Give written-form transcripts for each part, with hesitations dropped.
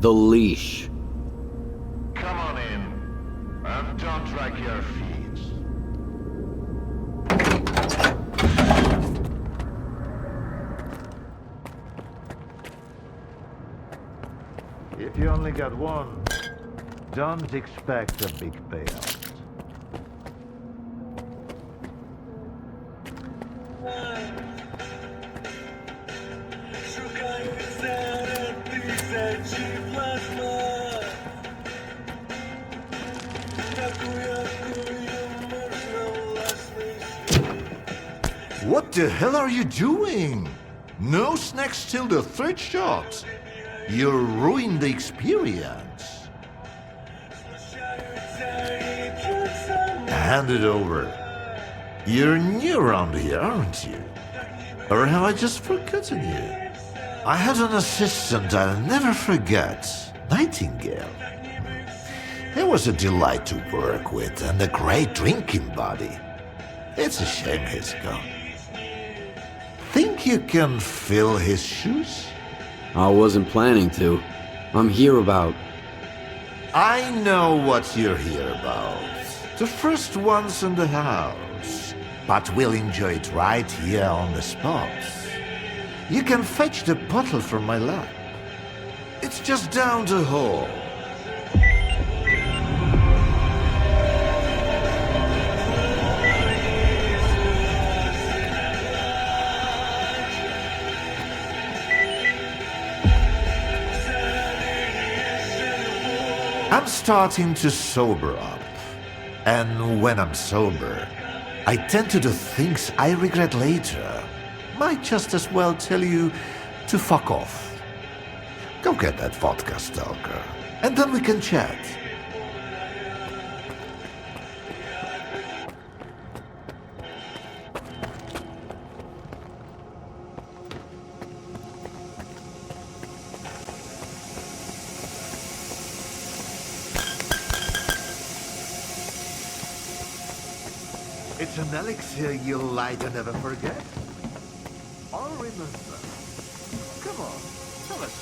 The leash. Come on in, and don't drag your feet. If you only got one, don't expect a big payout. What the hell are you doing? No snacks till the third shot. You'll ruin the experience. Hand it over. You're new around here, aren't you? Or have I just forgotten you? I had an assistant I'll never forget, Nightingale. He was a delight to work with and a great drinking buddy. It's a shame he's gone. Think you can fill his shoes? I wasn't planning to. I'm here about... I know what you're here about. The first ones in the house. But we'll enjoy it right here on the spot. You can fetch the bottle from my lab. It's just down the hall. I'm starting to sober up. And when I'm sober, I tend to do things I regret later. Might just as well tell you to fuck off. Go get that vodka, S.T.A.L.K.E.R, and then we can chat. It's an elixir you'll light and never forget. Or remember. Come on, tell us.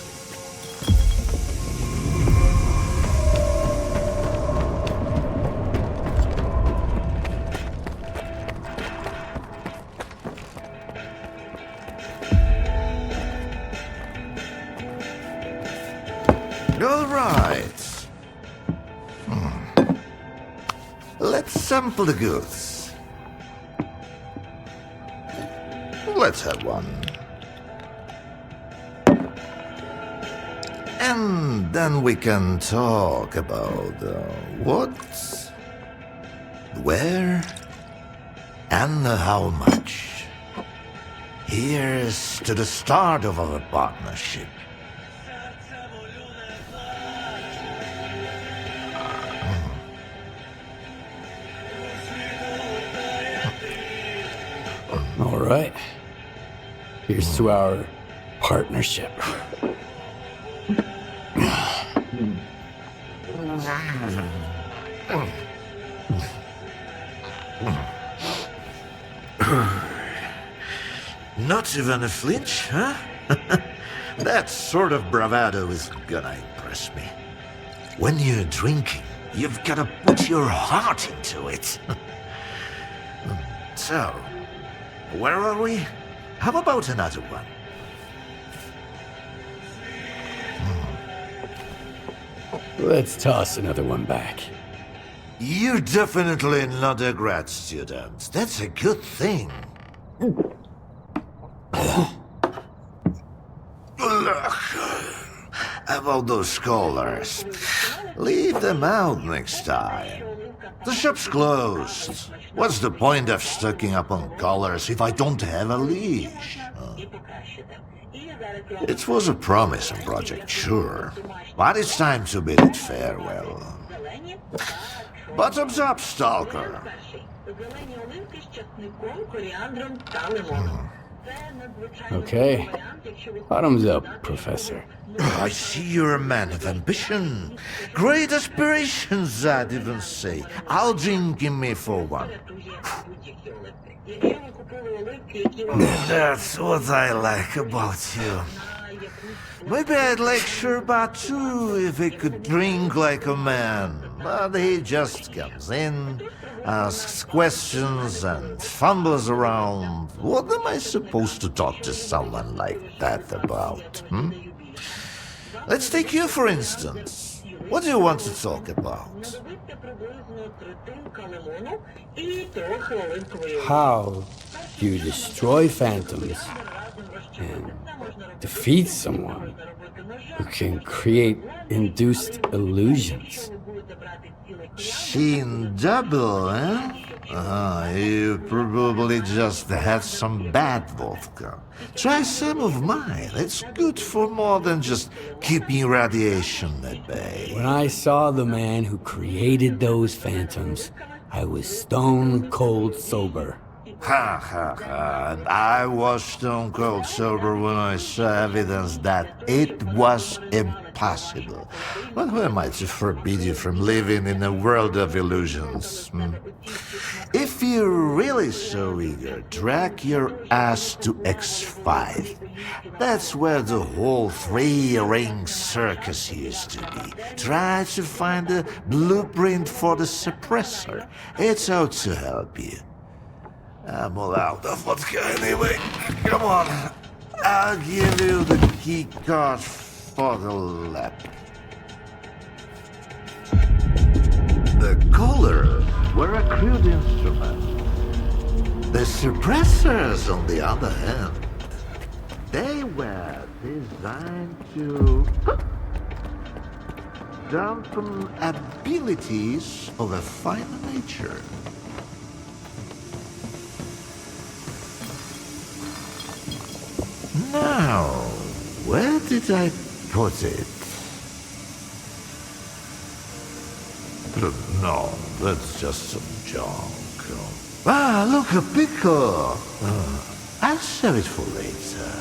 All right. Let's sample the goods. Let's have one. And then we can talk about what, where, and how much. Here's to the start of our partnership. All right. Here's to our partnership. Not even a flinch, huh? That sort of bravado is gonna impress me. When you're drinking, you've gotta put your heart into it. So, where are we? How about another one? Let's toss another one back. You're definitely not a grad student. That's a good thing. Look, about those scholars. Leave them out next time. The shop's closed. What's the point of stocking up on collars if I don't have a leash? It was a promising project, sure, but it's time to bid it farewell. Bottoms up, S.T.A.L.K.E.R. Okay. Bottoms up, Professor. I see you're a man of ambition. Great aspirations, I'd even say. I'll drink in me for one. That's what I like about you. Maybe I'd like Sherbat too if he could drink like a man. But he just comes in, asks questions, and fumbles around. What am I supposed to talk to someone like that about? Let's take you, for instance. What do you want to talk about? How you destroy phantoms and defeat someone who can create induced illusions. Sheen double, eh? You probably just had some bad vodka. Try some of mine. It's good for more than just keeping radiation at bay. When I saw the man who created those phantoms, I was stone cold sober. Ha ha ha, and I was stone cold sober when I saw evidence that it was impossible. But who am I to forbid you from living in a world of illusions? If you're really so eager, drag your ass to X5. That's where the whole three-ring circus used to be. Try to find a blueprint for the suppressor. It's out to help you. I'm all out of vodka anyway. Come on. I'll give you the key card for the lab. The colors were a crude instrument. The suppressors, on the other hand, they were designed to dampen abilities of a fine nature. Now, where did I put it? No, that's just some junk. Ah, look, a pickle. I'll save it for later.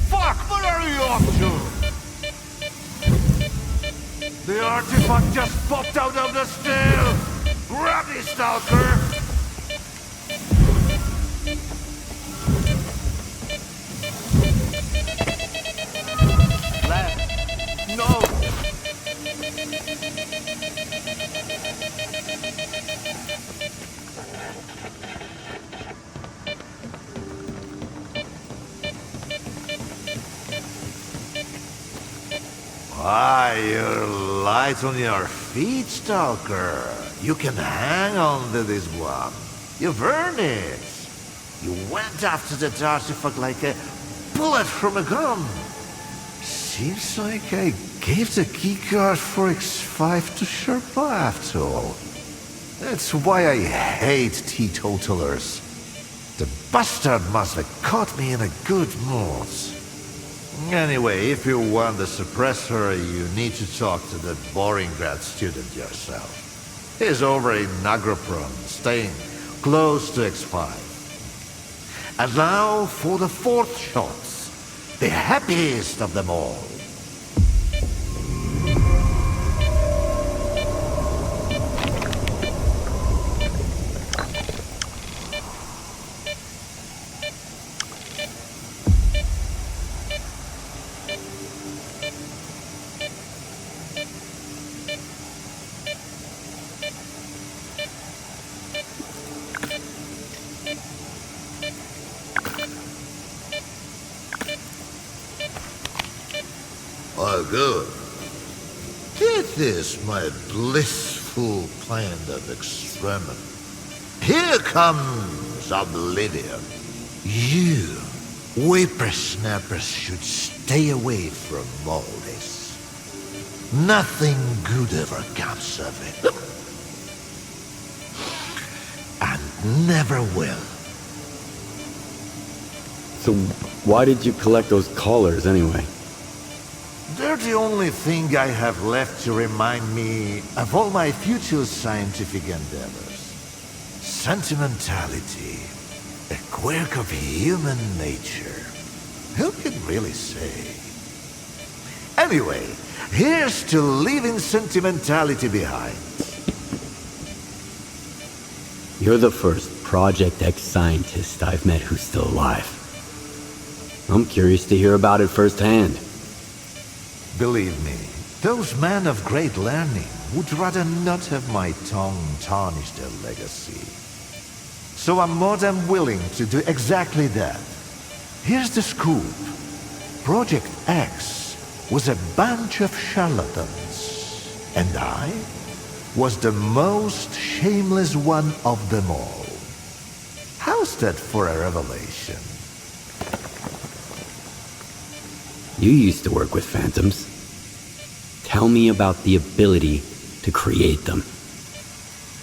Fuck, what are you up to? The artifact just popped out of the stair. Grab me, Stalker. No! Ah, you're light on your feet, Stalker. You can hang on to this one. You've earned it. You went after that artifact like a bullet from a gun. Seems like I gave the keycard for X5 to Sherpa after all. That's why I hate teetotalers. The bastard must have caught me in a good mood. Anyway, if you want the suppressor, you need to talk to that boring grad student yourself. He's over in Agropron, staying close to X5. And now for the fourth shot. The happiest of them all. Oh, good. It is my blissful plan of experiment. Here comes oblivion. You, whippersnappers, should stay away from all this. Nothing good ever comes of it. And never will. So why did you collect those collars anyway? They're the only thing I have left to remind me of all my future scientific endeavors. Sentimentality, a quirk of human nature. Who can really say? Anyway, here's to leaving sentimentality behind. You're the first Project X scientist I've met who's still alive. I'm curious to hear about it firsthand. Believe me, those men of great learning would rather not have my tongue tarnish their legacy. So I'm more than willing to do exactly that. Here's the scoop. Project X was a bunch of charlatans, and I was the most shameless one of them all. How's that for a revelation? You used to work with phantoms. Tell me about the ability to create them.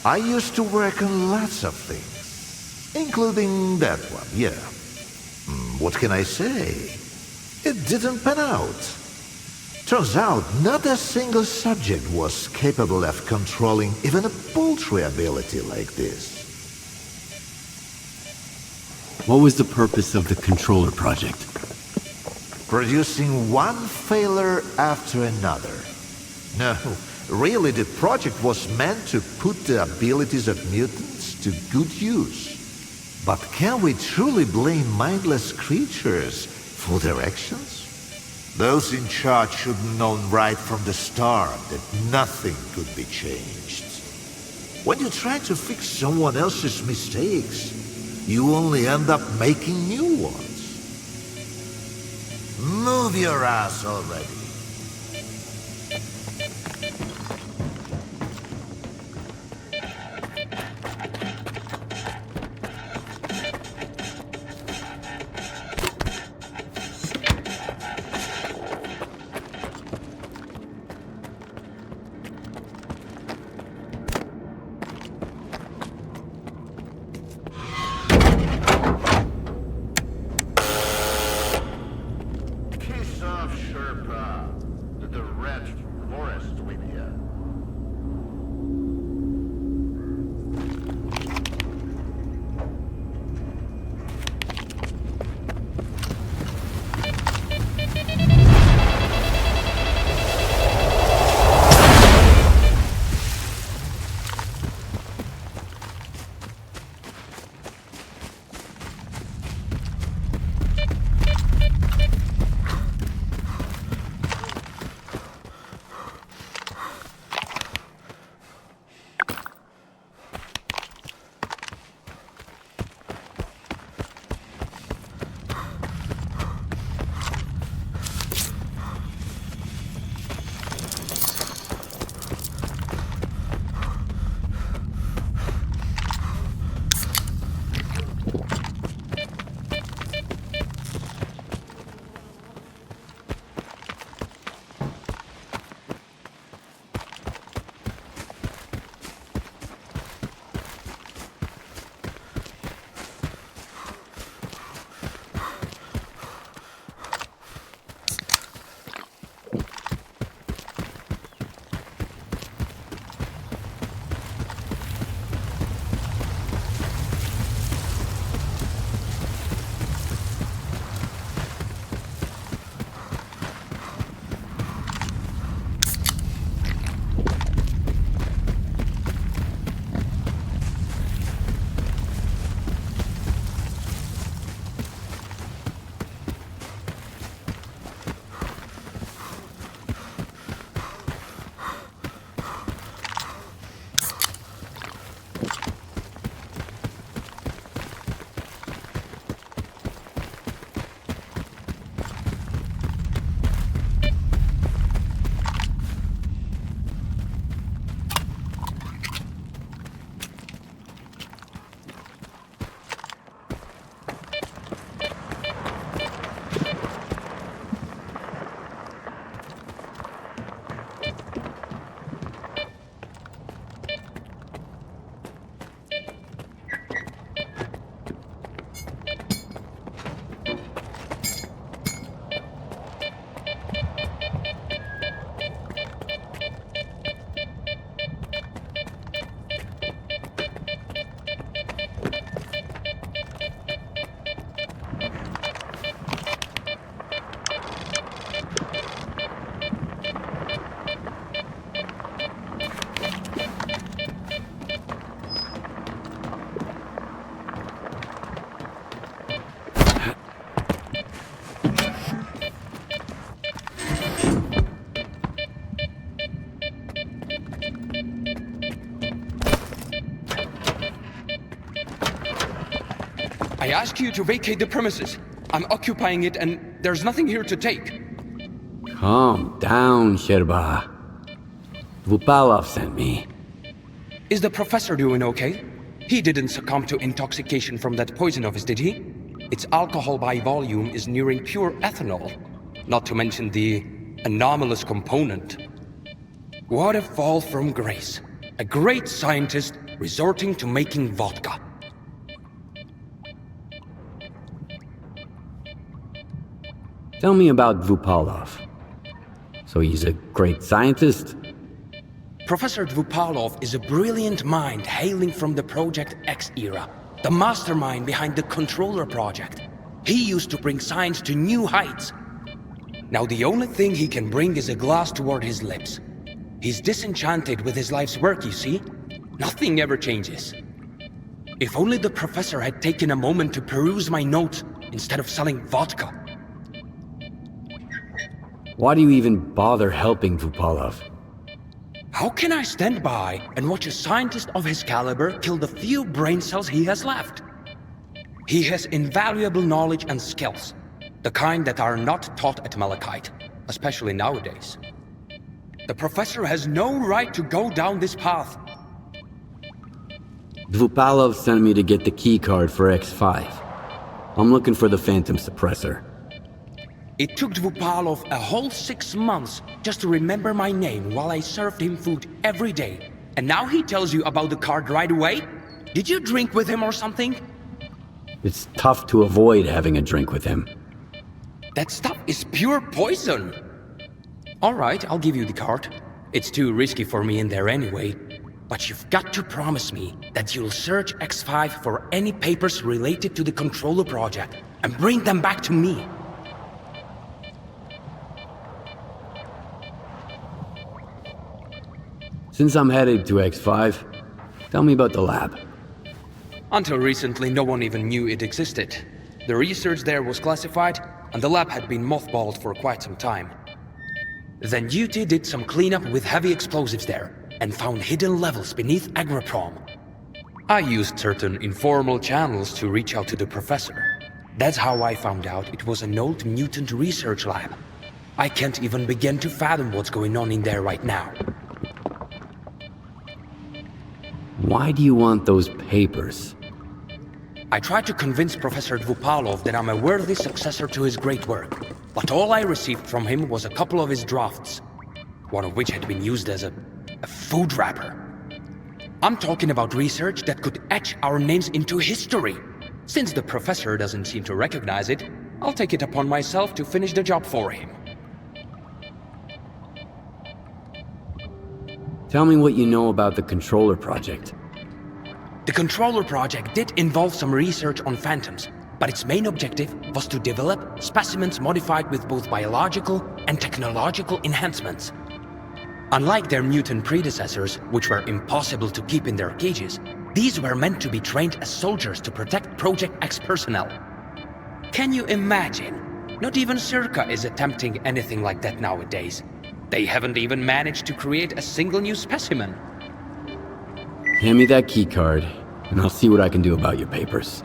I used to work on lots of things, including that one, yeah. What can I say? It didn't pan out. Turns out, not a single subject was capable of controlling even a paltry ability like this. What was the purpose of the controller project? Producing one failure after another. No, really the project was meant to put the abilities of mutants to good use. But can we truly blame mindless creatures for their actions? Those in charge should have known right from the start that nothing could be changed. When you try to fix someone else's mistakes, you only end up making new ones. Move your ass already. Kiss off, Sherpa. ask you to vacate the premises. I'm occupying it and there's nothing here to take. Calm down, Sherba. Vupalov sent me. Is the professor doing okay? He didn't succumb to intoxication from that poison of his, did he? Its alcohol by volume is nearing pure ethanol. Not to mention the anomalous component. What a fall from grace. A great scientist resorting to making vodka. Tell me about Vupalov. So he's a great scientist? Professor Dvupalov is a brilliant mind hailing from the Project X era, the mastermind behind the Controller Project. He used to bring science to new heights. Now the only thing he can bring is a glass toward his lips. He's disenchanted with his life's work, you see? Nothing ever changes. If only the professor had taken a moment to peruse my notes instead of selling vodka. Why do you even bother helping Vupalov? How can I stand by and watch a scientist of his caliber kill the few brain cells he has left? He has invaluable knowledge and skills, the kind that are not taught at Malachite, especially nowadays. The professor has no right to go down this path. Dvupalov sent me to get the key card for X5. I'm looking for the Phantom Suppressor. It took Dvupalov a whole 6 months just to remember my name while I served him food every day. And now he tells you about the card right away? Did you drink with him or something? It's tough to avoid having a drink with him. That stuff is pure poison! Alright, I'll give you the card. It's too risky for me in there anyway. But you've got to promise me that you'll search X5 for any papers related to the Controller Project and bring them back to me. Since I'm headed to X5, tell me about the lab. Until recently, no one even knew it existed. The research there was classified, and the lab had been mothballed for quite some time. Then Duty did some cleanup with heavy explosives there, and found hidden levels beneath Agroprom. I used certain informal channels to reach out to the professor. That's how I found out it was an old mutant research lab. I can't even begin to fathom what's going on in there right now. Why do you want those papers? I tried to convince Professor Dvupalov that I'm a worthy successor to his great work, but all I received from him was a couple of his drafts, one of which had been used as a food wrapper. I'm talking about research that could etch our names into history. Since the professor doesn't seem to recognize it, I'll take it upon myself to finish the job for him. Tell me what you know about the Controller Project. The Controller Project did involve some research on phantoms, but its main objective was to develop specimens modified with both biological and technological enhancements. Unlike their mutant predecessors, which were impossible to keep in their cages, these were meant to be trained as soldiers to protect Project X personnel. Can you imagine? Not even S.T.A.L.K.E.R is attempting anything like that nowadays. They haven't even managed to create a single new specimen. Hand me that key card, and I'll see what I can do about your papers.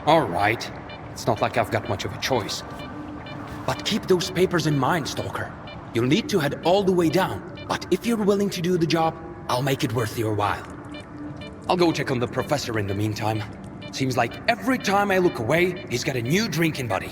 Alright. It's not like I've got much of a choice. But keep those papers in mind, Stalker. You'll need to head all the way down, but if you're willing to do the job, I'll make it worth your while. I'll go check on the professor in the meantime. Seems like every time I look away, he's got a new drinking buddy.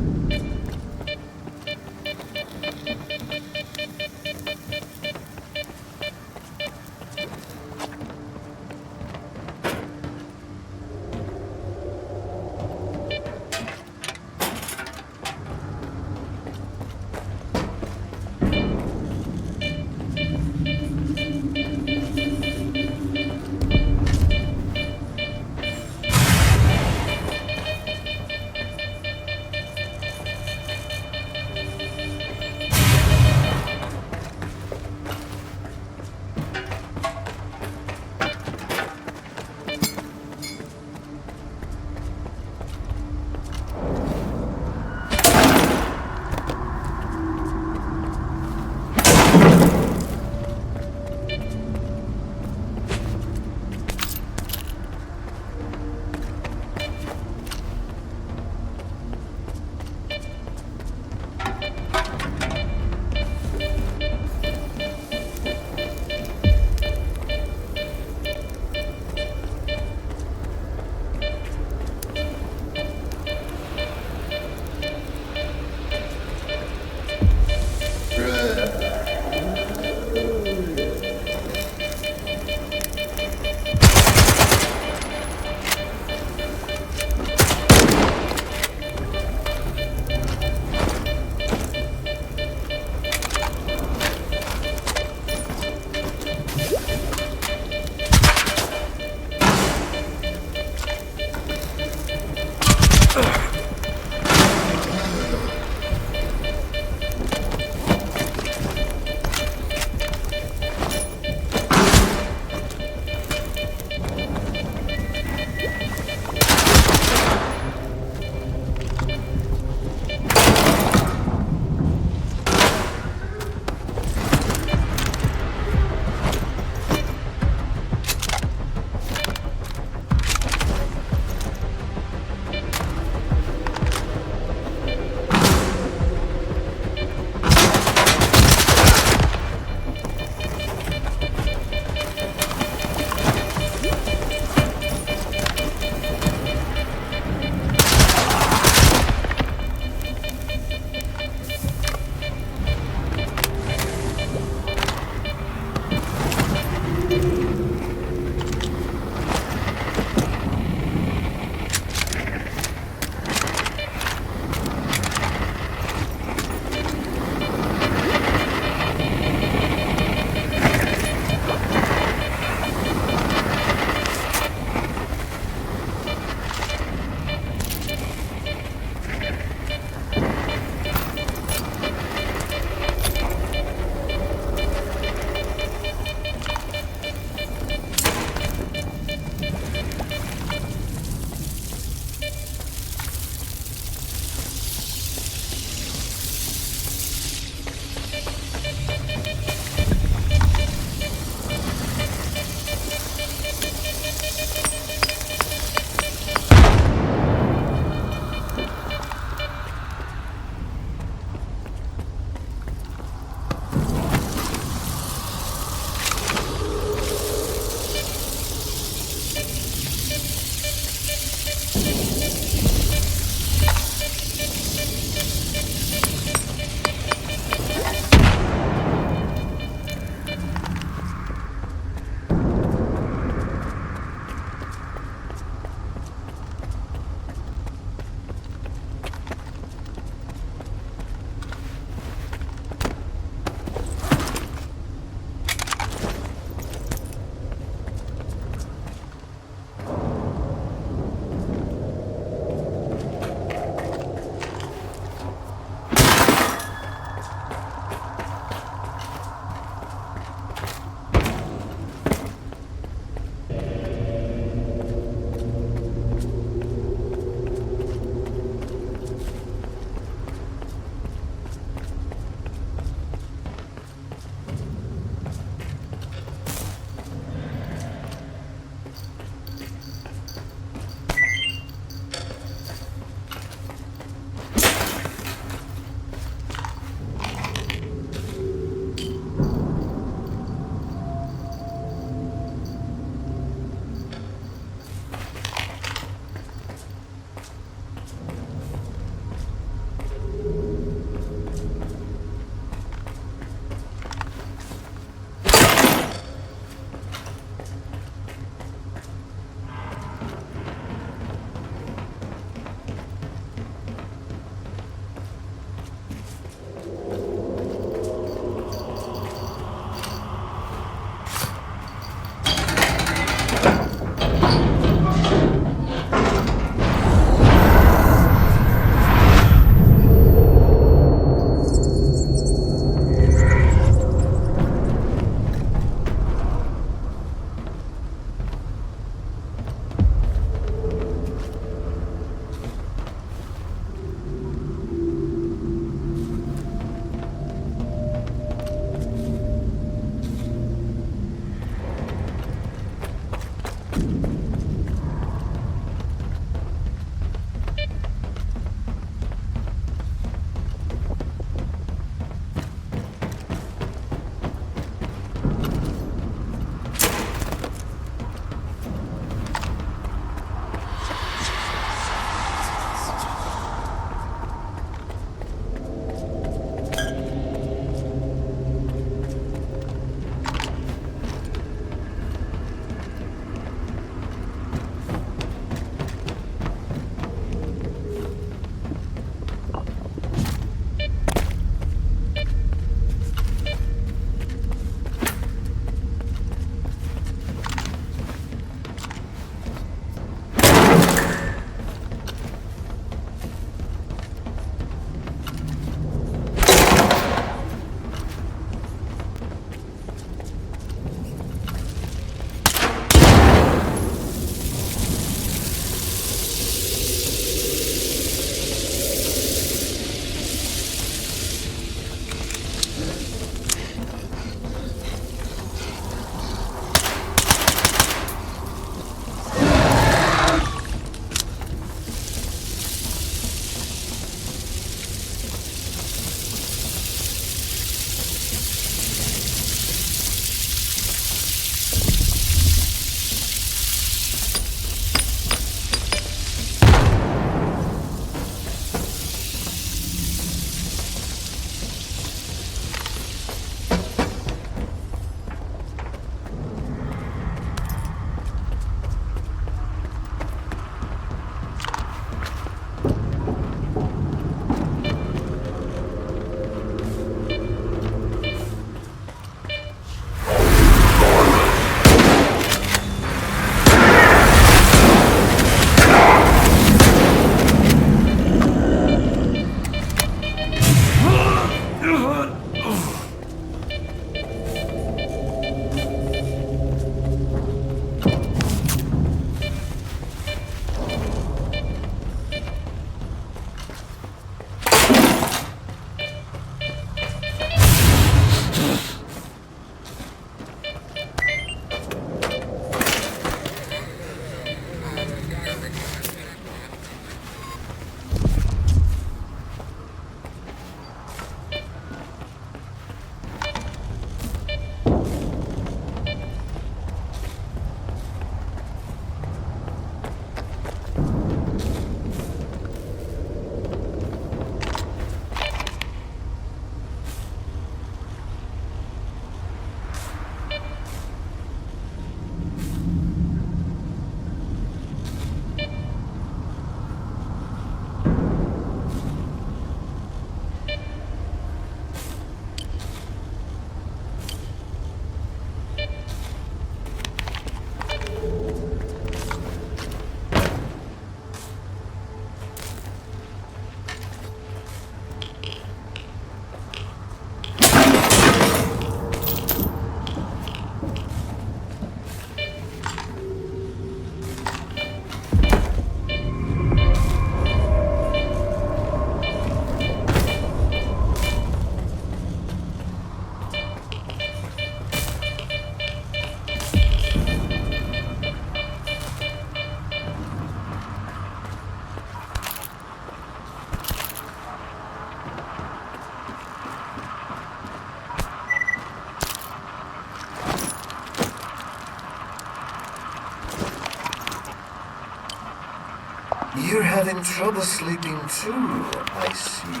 having trouble sleeping too, I see.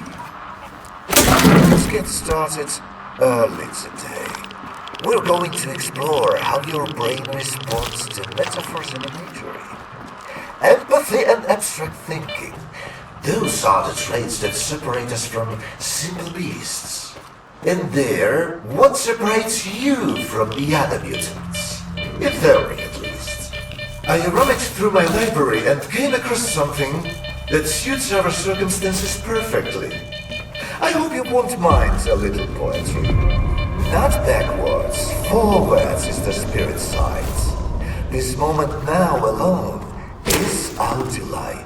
Let's get started early today. We're going to explore how your brain responds to metaphors and imagery. Empathy and abstract thinking. Those are the traits that separate us from simple beasts. And there, what separates you from the other mutants? In theory, at least. I rummaged through my library and came across something that suits our circumstances perfectly. I hope you won't mind a little poetry. Not backwards, forwards is the spirit side. This moment now alone is our delight.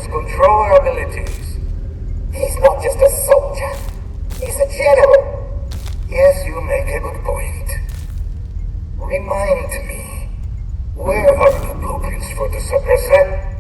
his controller abilities. He's not just a soldier. He's a general. Yes, you make a good point. Remind me, where are the blueprints for the suppressor?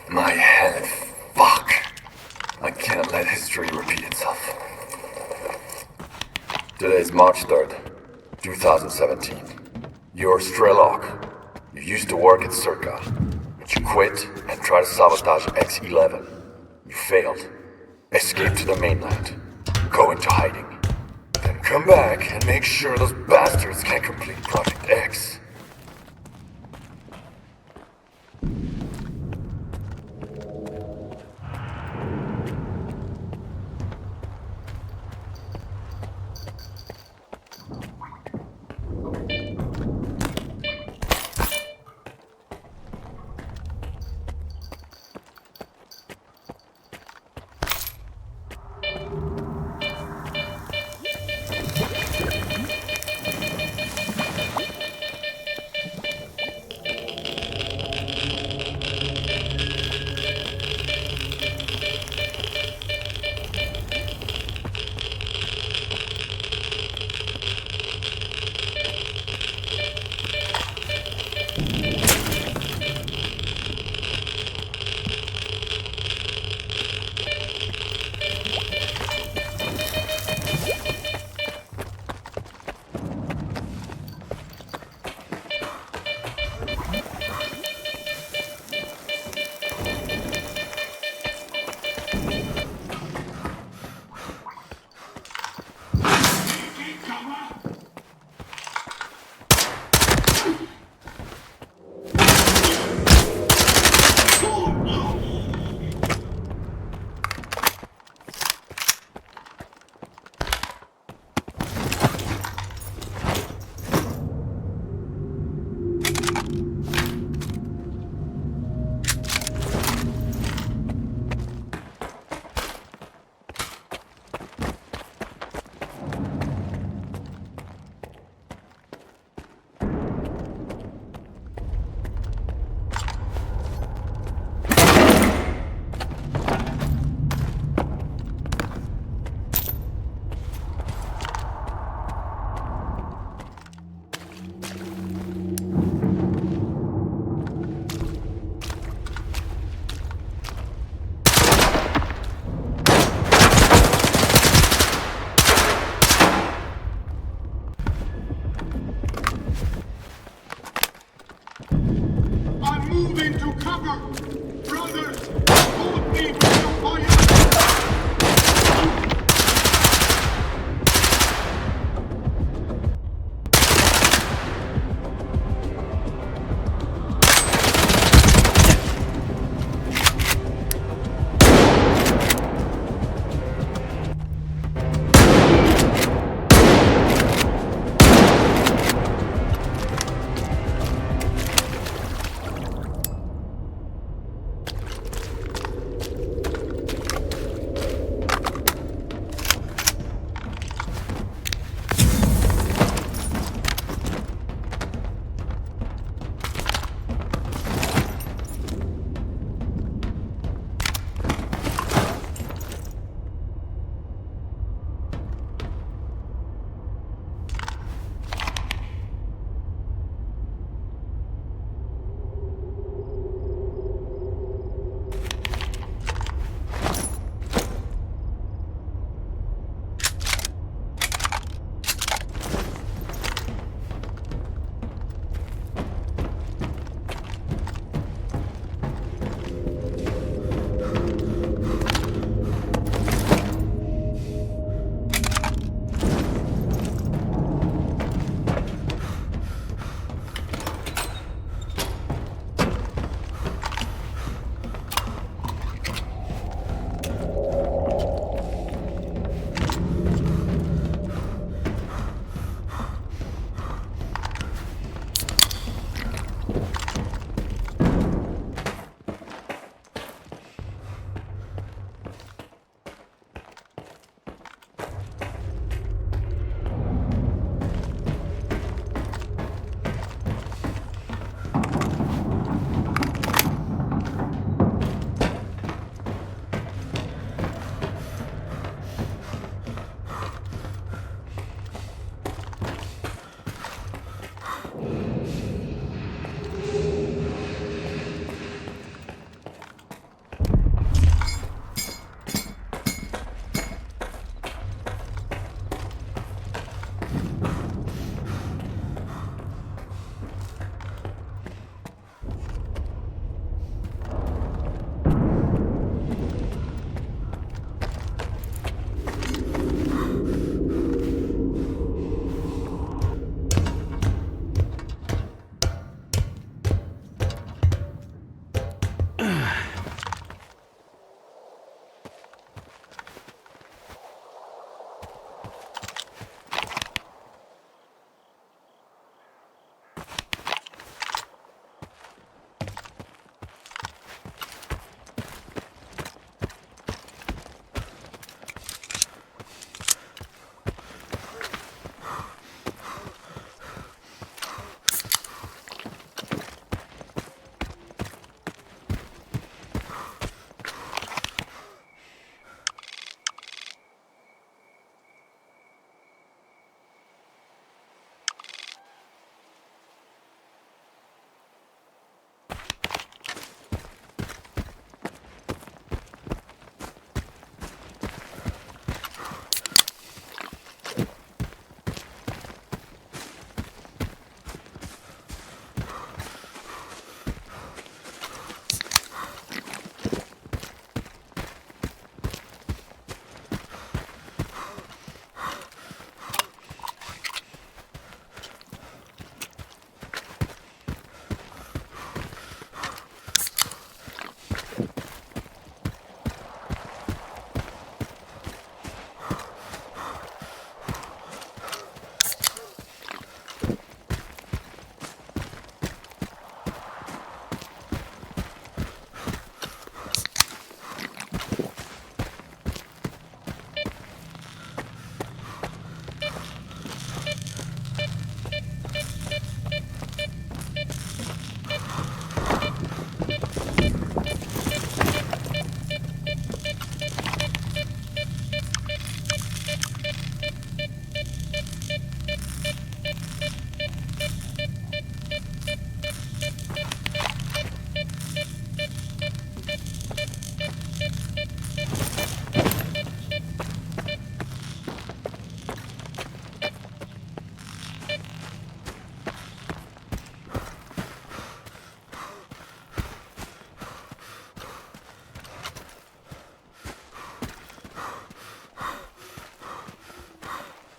My head. Fuck. I can't let history repeat itself. Today is March 3rd, 2017. You're S.T.A.L.K.E.R. You used to work at C.E.R, but you quit and tried to sabotage X11. You failed. Escape to the mainland. Go into hiding. Then come back and make sure those bastards can complete Project X.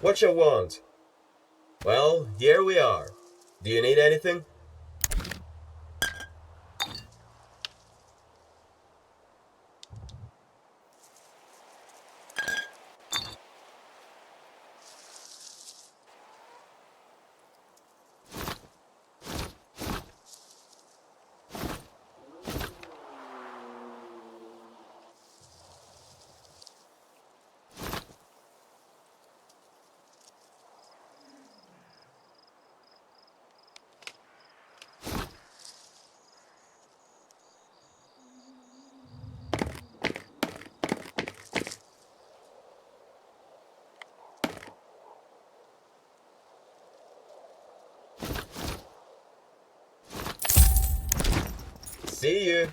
What you want? Well, here we are. Do you need anything? See you.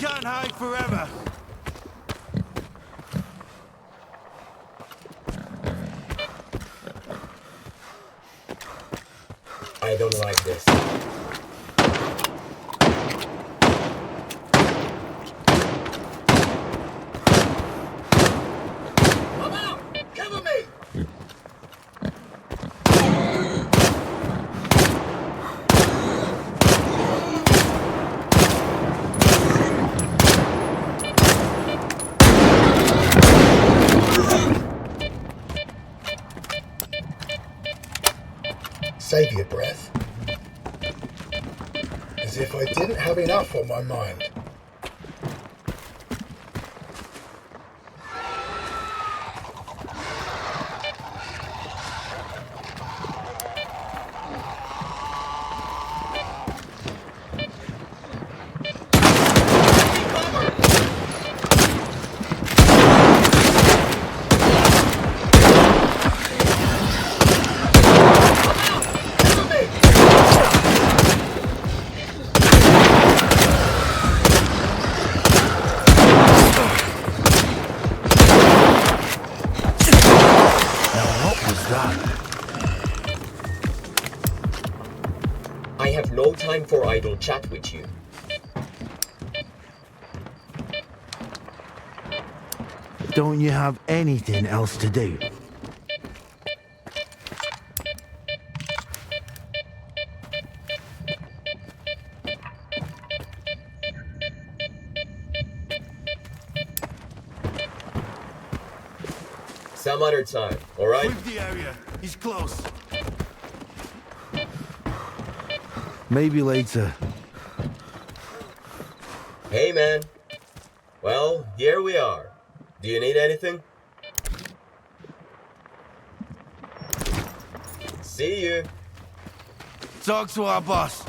Can't hide forever. I don't like this. I'm out! Cover me! Save your breath. As if I didn't have enough on my mind. chat with you. Don't you have anything else to do? Some other time, alright? Leave the area. He's close. Maybe later. Hey man. Well, here we are. Do you need anything? See you. Talk to our boss.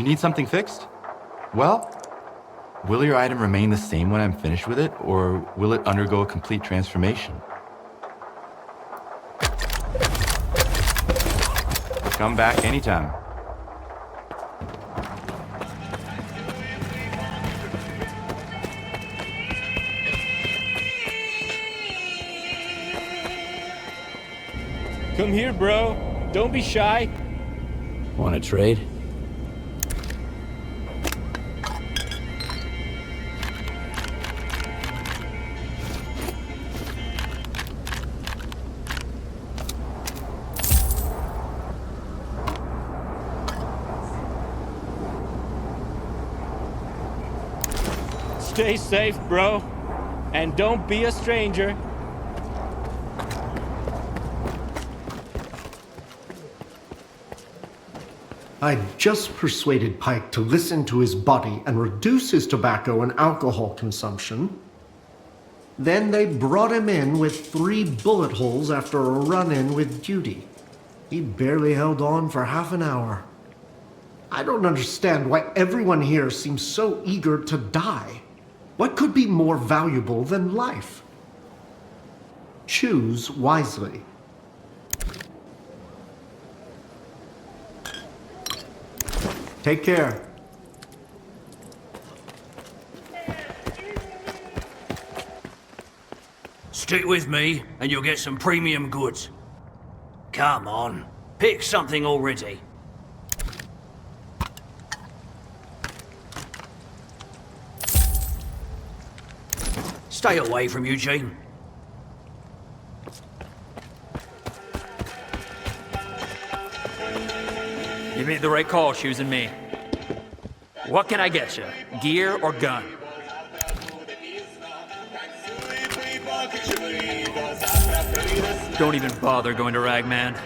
You need something fixed? Well, will your item remain the same when I'm finished with it, or will it undergo a complete transformation? Come back anytime. Come here, bro. Don't be shy. Want to trade? Stay safe, bro. And don't be a stranger. I'd just persuaded Pike to listen to his body and reduce his tobacco and alcohol consumption. Then they brought him in with 3 bullet holes after a run-in with duty. He barely held on for half an hour. I don't understand why everyone here seems so eager to die. What could be more valuable than life? Choose wisely. Take care. Stick with me, and you'll get some premium goods. Come on, pick something already. Stay away from Eugene. You made the right call choosing me. What can I get you? Gear or gun? Don't even bother going to Ragman.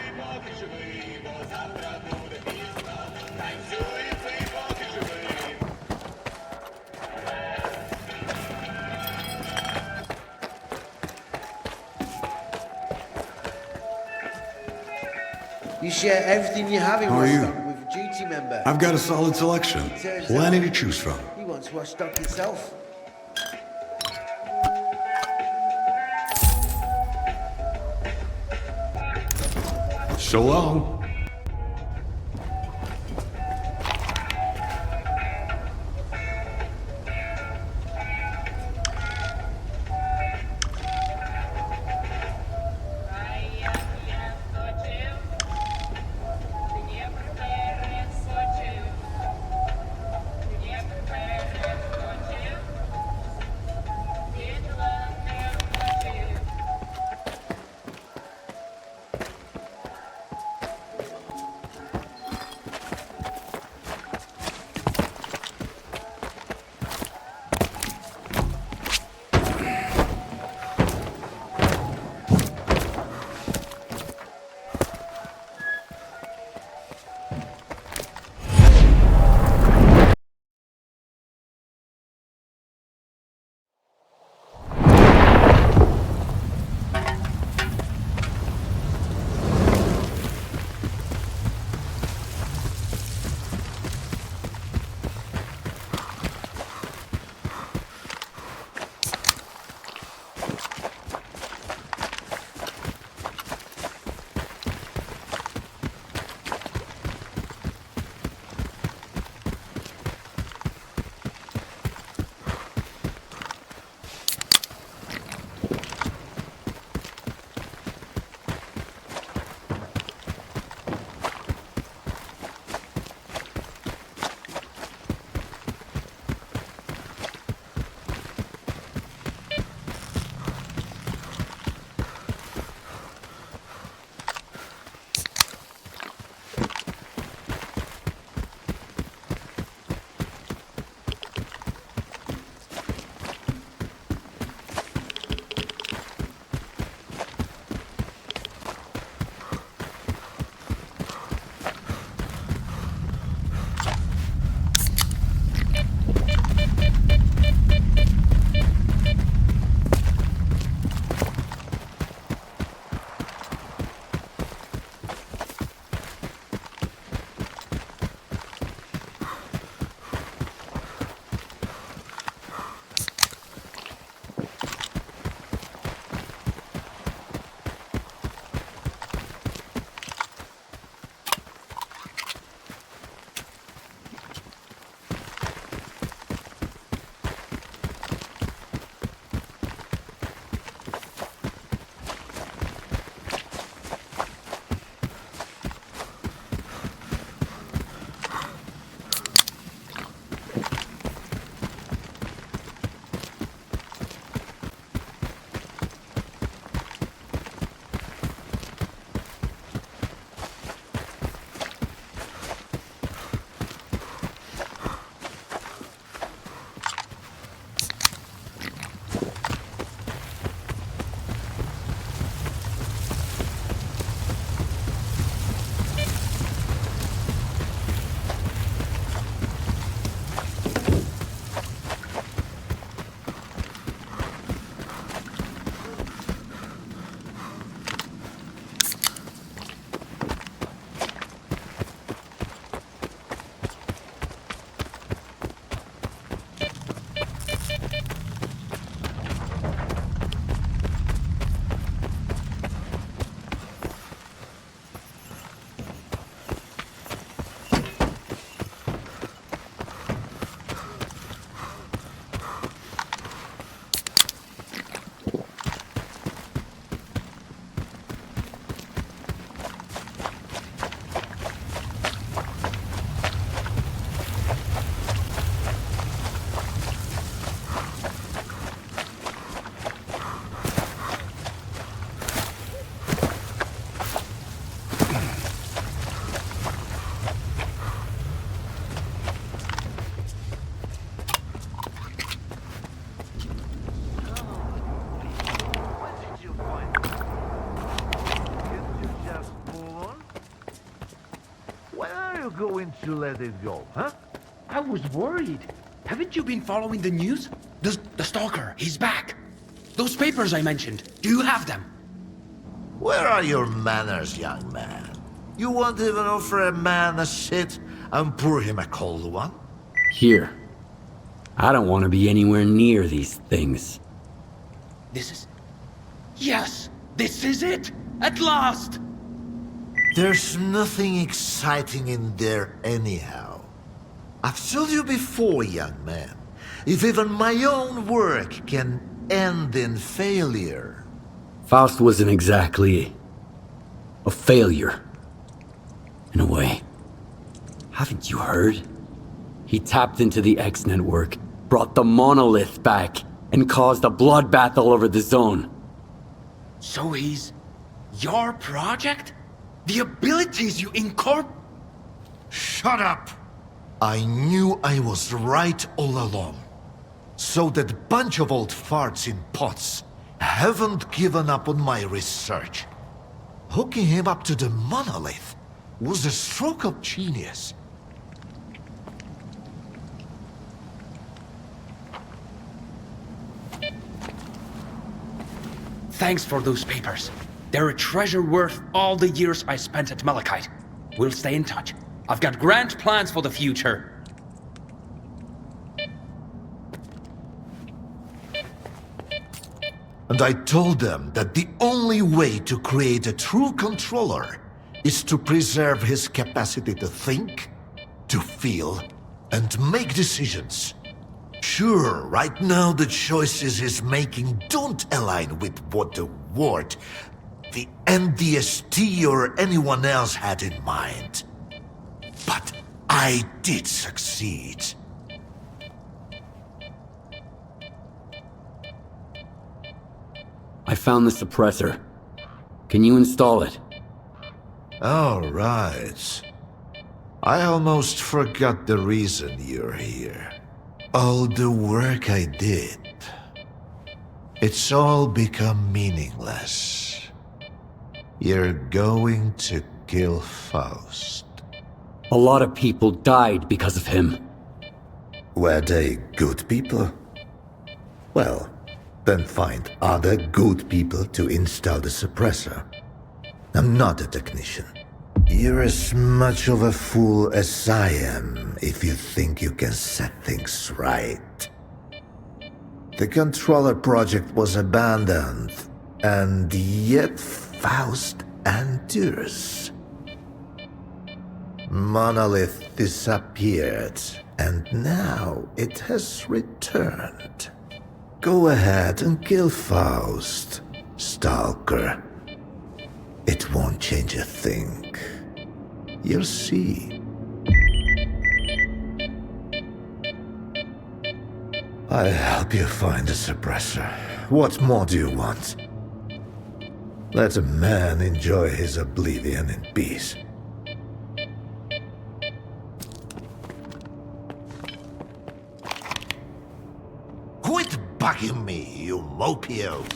You share everything you have in How are you? Stock with a duty member. I've got a solid selection. Plenty to choose from. He wants to stock itself. So long. going to let it go, huh? I was worried. Haven't you been following the news? The S.T.A.L.K.E.R, he's back. Those papers I mentioned, do you have them? Where are your manners, young man? You won't even offer a man a shit and pour him a cold one? Here. I don't want to be anywhere near these things. This is... Yes! This is it! At last! There's nothing exciting in there anyhow. I've told you before, young man, if even my own work can end in failure... Faust wasn't exactly... a failure. In a way. Haven't you heard? He tapped into the X network, brought the monolith back, and caused a bloodbath all over the zone. So he's... your project? The abilities you incorporate... Shut up! I knew I was right all along. So that bunch of old farts in pots haven't given up on my research. Hooking him up to the monolith was a stroke of genius. Thanks for those papers. They're a treasure worth all the years I spent at Malachite. We'll stay in touch. I've got grand plans for the future. And I told them that the only way to create a true controller is to preserve his capacity to think, to feel, and make decisions. Sure, right now the choices he's making don't align with what the Ward, the NDST or anyone else had in mind. But I did succeed. I found the suppressor. Can you install it? All right. I almost forgot the reason you're here. All the work I did. It's all become meaningless. You're going to kill Faust. A lot of people died because of him. Were they good people? Well, then find other good people to install the suppressor. I'm not a technician. You're as much of a fool as I am if you think you can set things right. The controller project was abandoned, and yet Faust endures. Monolith disappeared, and now it has returned. Go ahead and kill Faust, S.T.A.L.K.E.R. It won't change a thing. You'll see. I'll help you find the suppressor. What more do you want? Let a man enjoy his oblivion in peace. Quit bugging me, you mopio!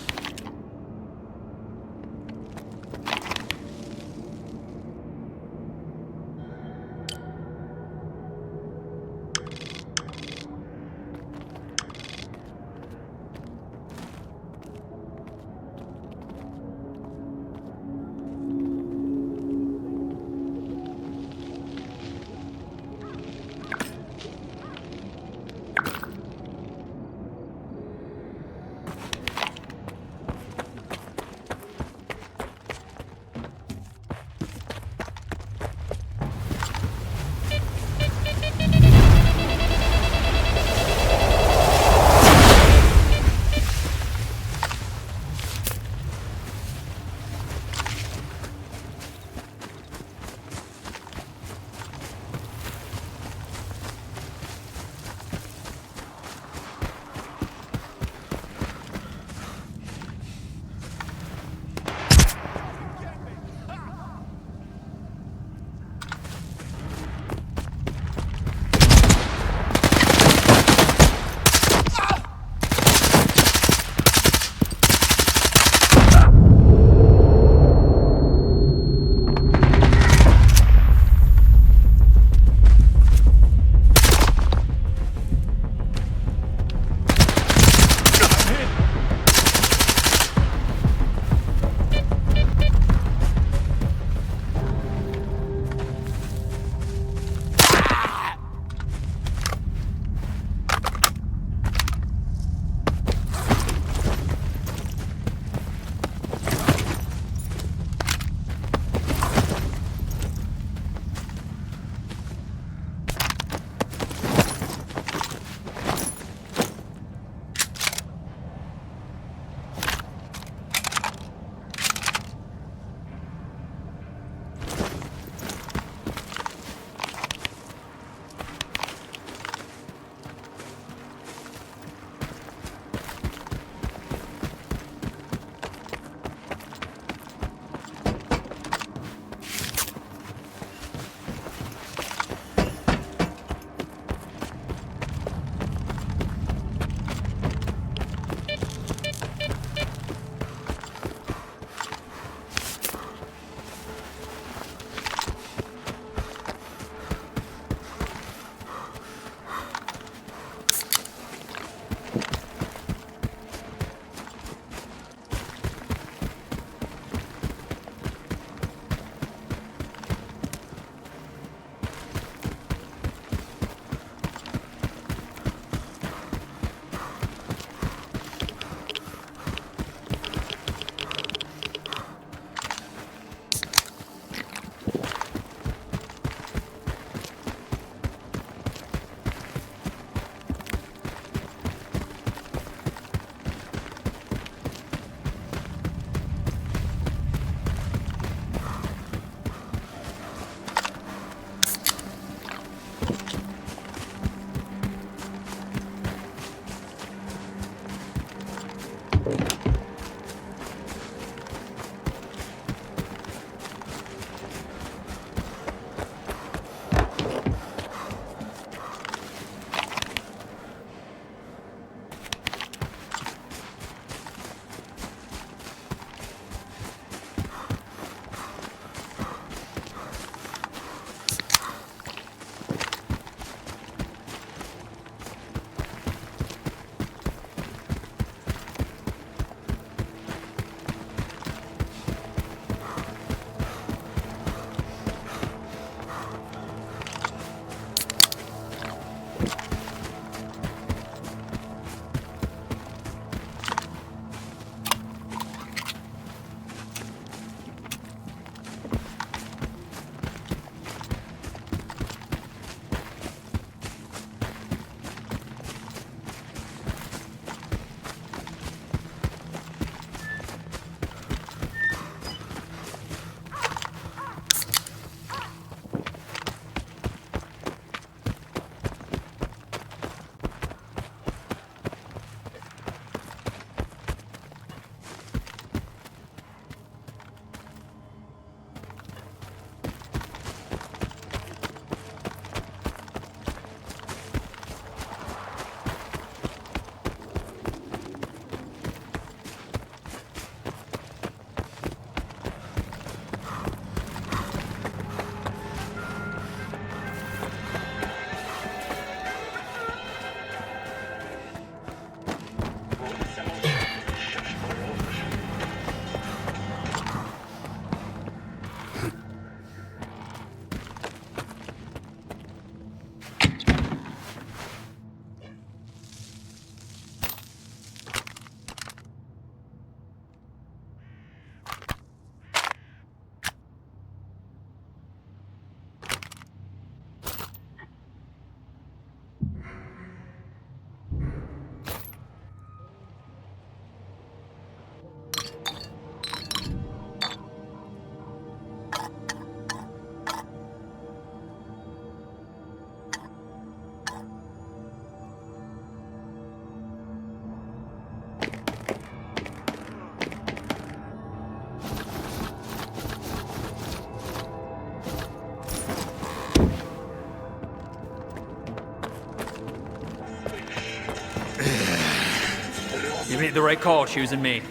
You made the right call choosing me.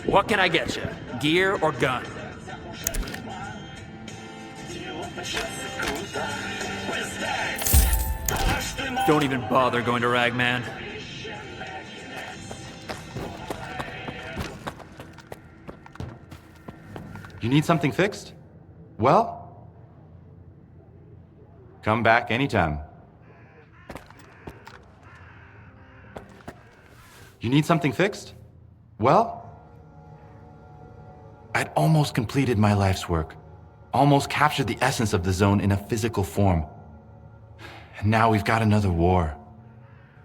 What can I get you? Gear or gun? Don't even bother going to Ragman. You need something fixed? Well, come back anytime. You need something fixed? Well, I'd almost completed my life's work. Almost captured the essence of the zone in a physical form. And now we've got another war.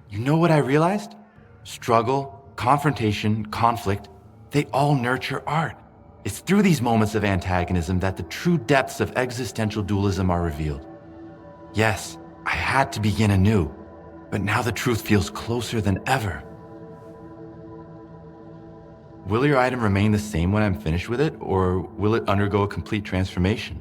You know what I realized? Struggle, confrontation, conflict, they all nurture art. It's through these moments of antagonism that the true depths of existential dualism are revealed. Yes, I had to begin anew, but now the truth feels closer than ever. Will your item remain the same when I'm finished with it, or will it undergo a complete transformation?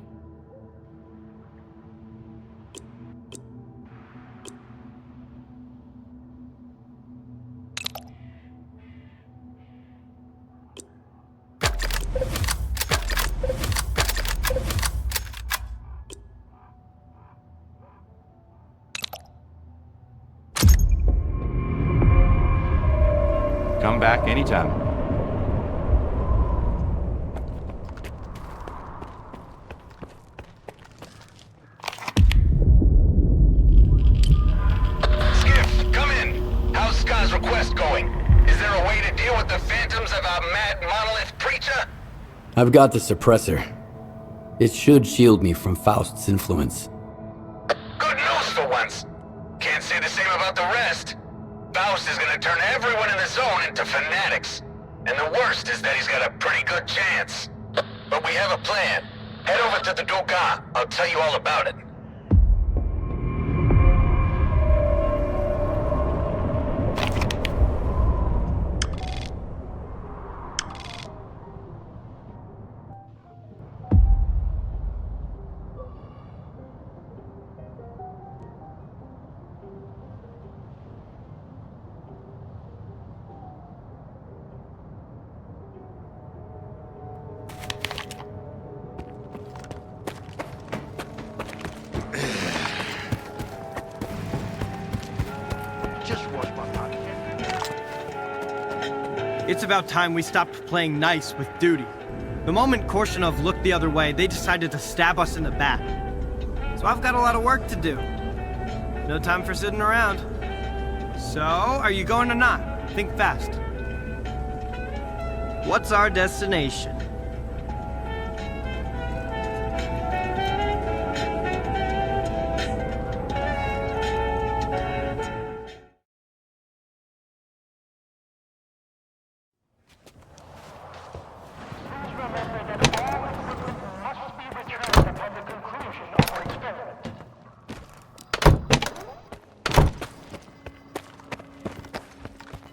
Come back anytime. I've got the suppressor. It should shield me from Faust's influence. Good news for once. Can't say the same about the rest. Faust is gonna turn everyone in the zone into fanatics. And the worst is that he's got a pretty good chance. But we have a plan. Head over to the Doga. I'll tell you all about it. It's about time we stopped playing nice with duty. The moment Korshunov looked the other way, they decided to stab us in the back. So I've got a lot of work to do. No time for sitting around. So, are you going or not? Think fast. What's our destination?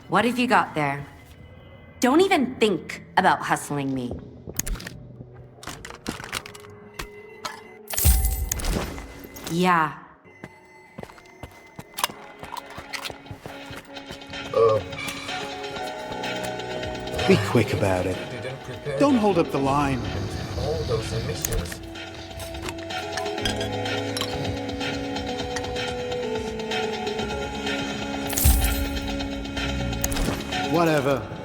What have you got there? Don't even think about hustling me. Yeah. Be quick about it. Don't hold up the line. All those emissions. Whatever.